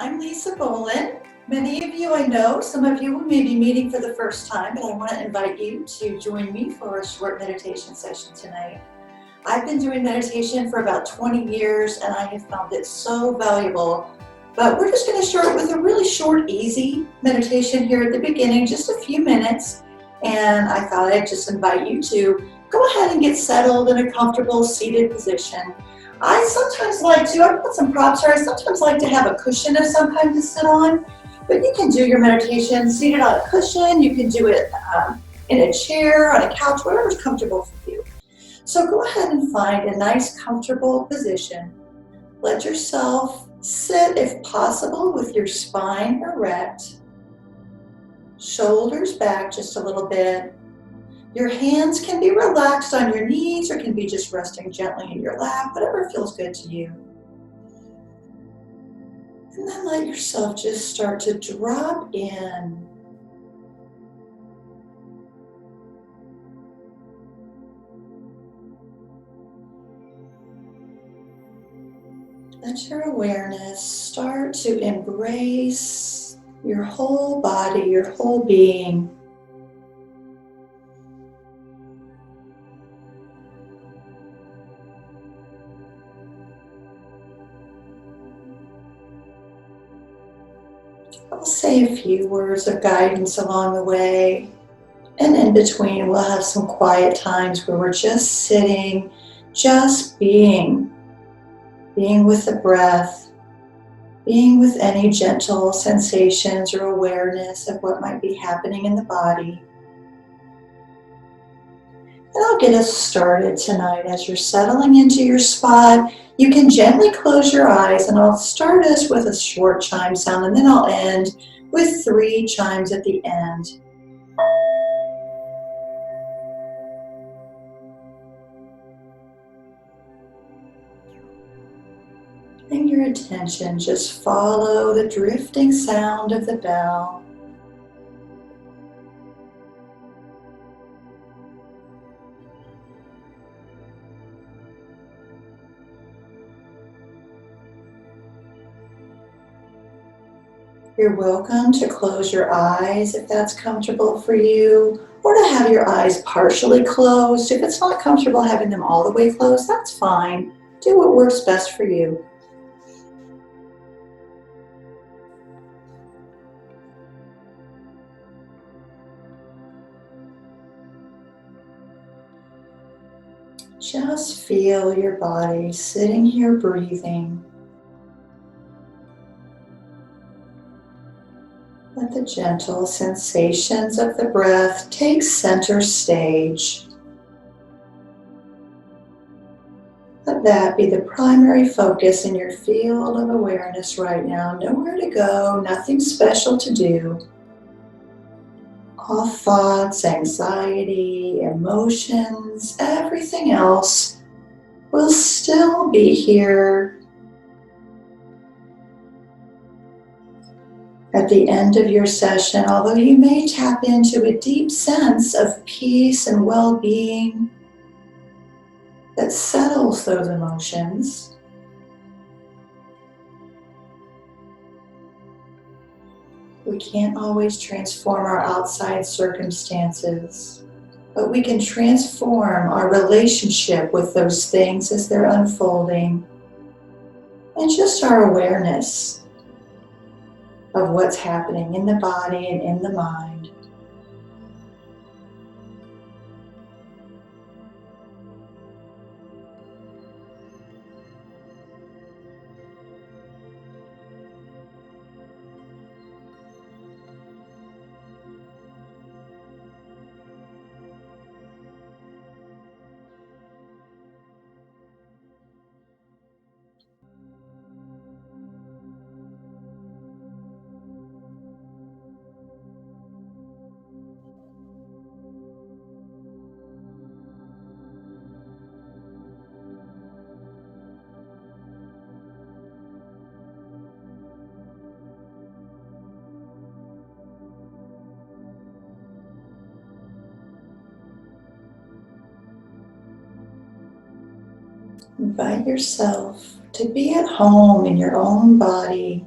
I'm Lisa Bolin. Many of you I know, some of you may be meeting for the first time, but I want to invite you to join me for a short meditation session tonight. I've been doing meditation for about 20 years and I have found it so valuable. But we're just going to start with a really short, easy meditation here at the beginning, just a few minutes. And I thought I'd just invite you to go ahead and get settled in a comfortable seated position. I sometimes like to, I put some props here, I sometimes like to have a cushion of some kind to sit on, but you can do your meditation seated on a cushion, you can do it in a chair, on a couch, whatever's comfortable for you. So go ahead and find a nice comfortable position. Let yourself sit, if possible, with your spine erect, shoulders back just a little bit. Your hands can be relaxed on your knees or can be just resting gently in your lap, whatever feels good to you. And then let yourself just start to drop in. Let your awareness start to embrace your whole body, your whole being. I'll say a few words of guidance along the way, and in between we'll have some quiet times where we're just sitting, just being with the breath, being with any gentle sensations or awareness of what might be happening in the body. And I'll get us started tonight. As you're settling into your spot, you can gently close your eyes, and I'll start us with a short chime sound, and then I'll end with 3 chimes at the end. And your attention, just follow the drifting sound of the bell. You're welcome to close your eyes if that's comfortable for you, or to have your eyes partially closed. If it's not comfortable having them all the way closed, that's fine. Do what works best for you. Just feel your body sitting here breathing. Let the gentle sensations of the breath take center stage. Let that be the primary focus in your field of awareness right now. Nowhere to go, nothing special to do. All thoughts, anxiety, emotions, everything else will still be here. At the end of your session, although you may tap into a deep sense of peace and well-being that settles those emotions, we can't always transform our outside circumstances, but we can transform our relationship with those things as they're unfolding, and just our awareness of what's happening in the body and in the mind. Invite yourself to be at home in your own body,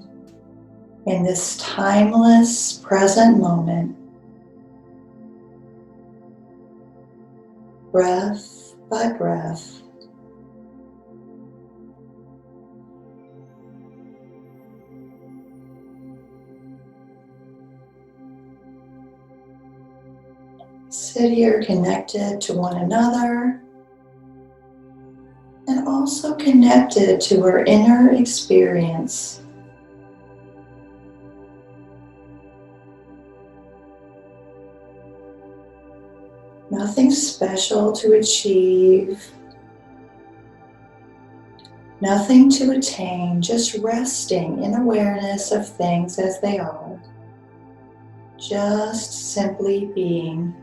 in this timeless present moment, breath by breath. Sit here connected to one another and also connected to our inner experience. Nothing special to achieve, nothing to attain, just resting in awareness of things as they are. Just simply being.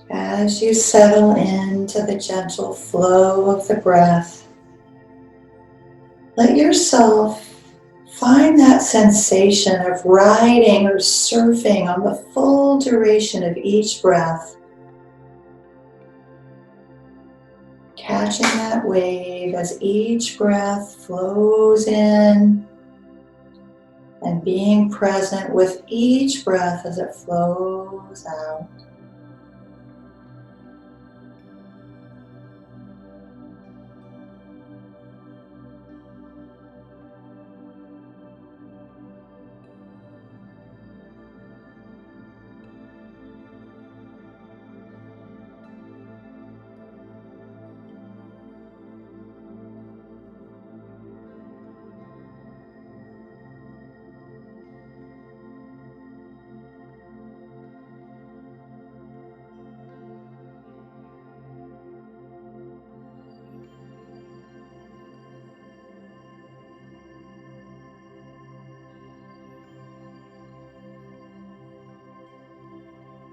As you settle into the gentle flow of the breath, let yourself find that sensation of riding or surfing on the full duration of each breath, catching that wave as each breath flows in and being present with each breath as it flows out.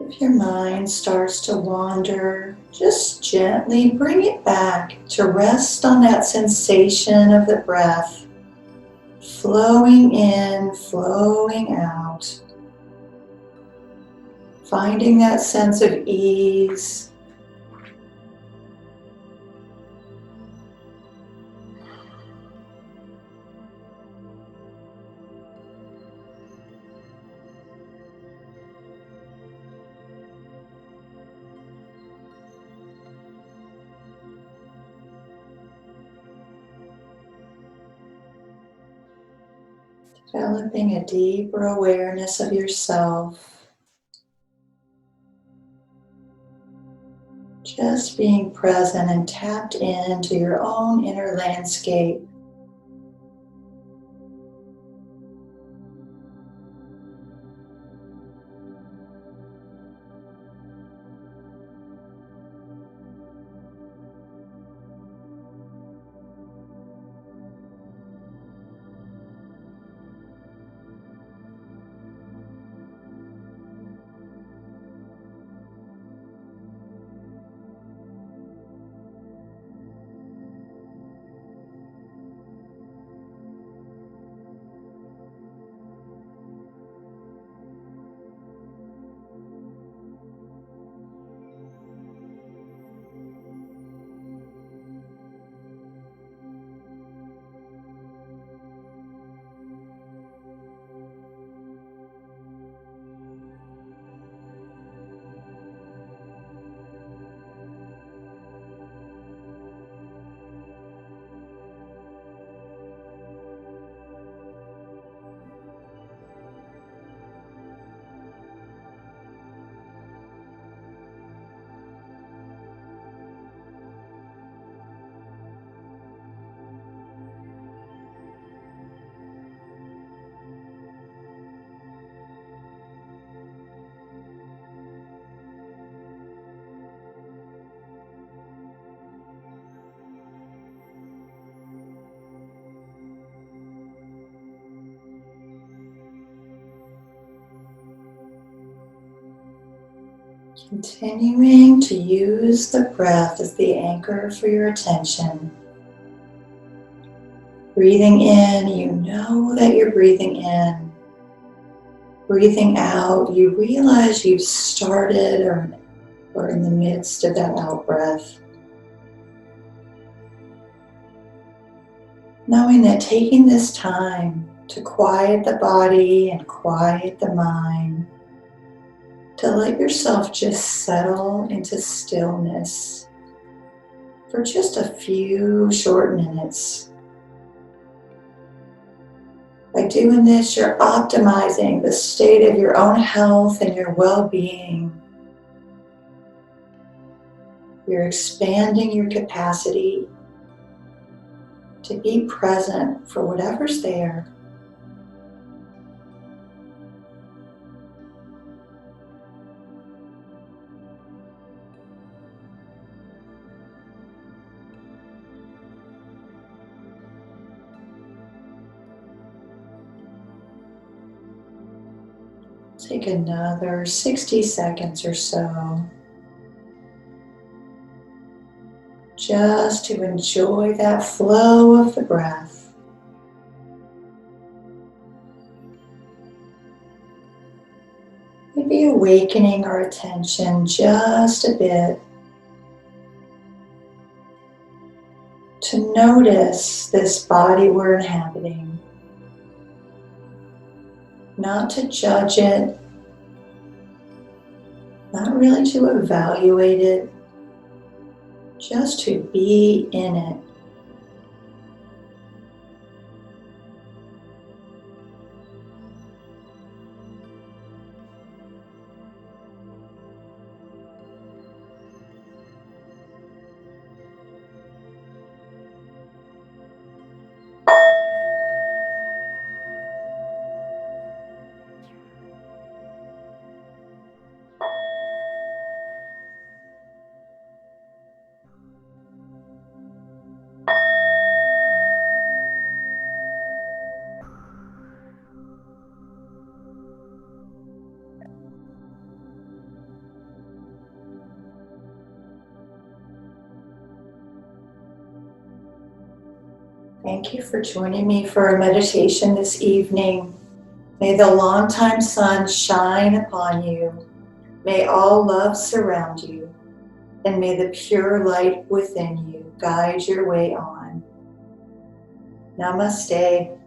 If your mind starts to wander, just gently bring it back to rest on that sensation of the breath, flowing in, flowing out, finding that sense of ease. Developing a deeper awareness of yourself. Just being present and tapped into your own inner landscape. Continuing to use the breath as the anchor for your attention. Breathing in, you know that you're breathing in. Breathing out, you realize you've started or in the midst of that out breath. Knowing that taking this time to quiet the body and quiet the mind, to let yourself just settle into stillness for just a few short minutes. By doing this, you're optimizing the state of your own health and your well-being. You're expanding your capacity to be present for whatever's there. Take another 60 seconds or so just to enjoy that flow of the breath. Maybe awakening our attention just a bit to notice this body we're inhabiting. Not to judge it, not really to evaluate it, just to be in it. Thank you for joining me for a meditation this evening. May the longtime sun shine upon you. May all love surround you. And may the pure light within you guide your way on. Namaste.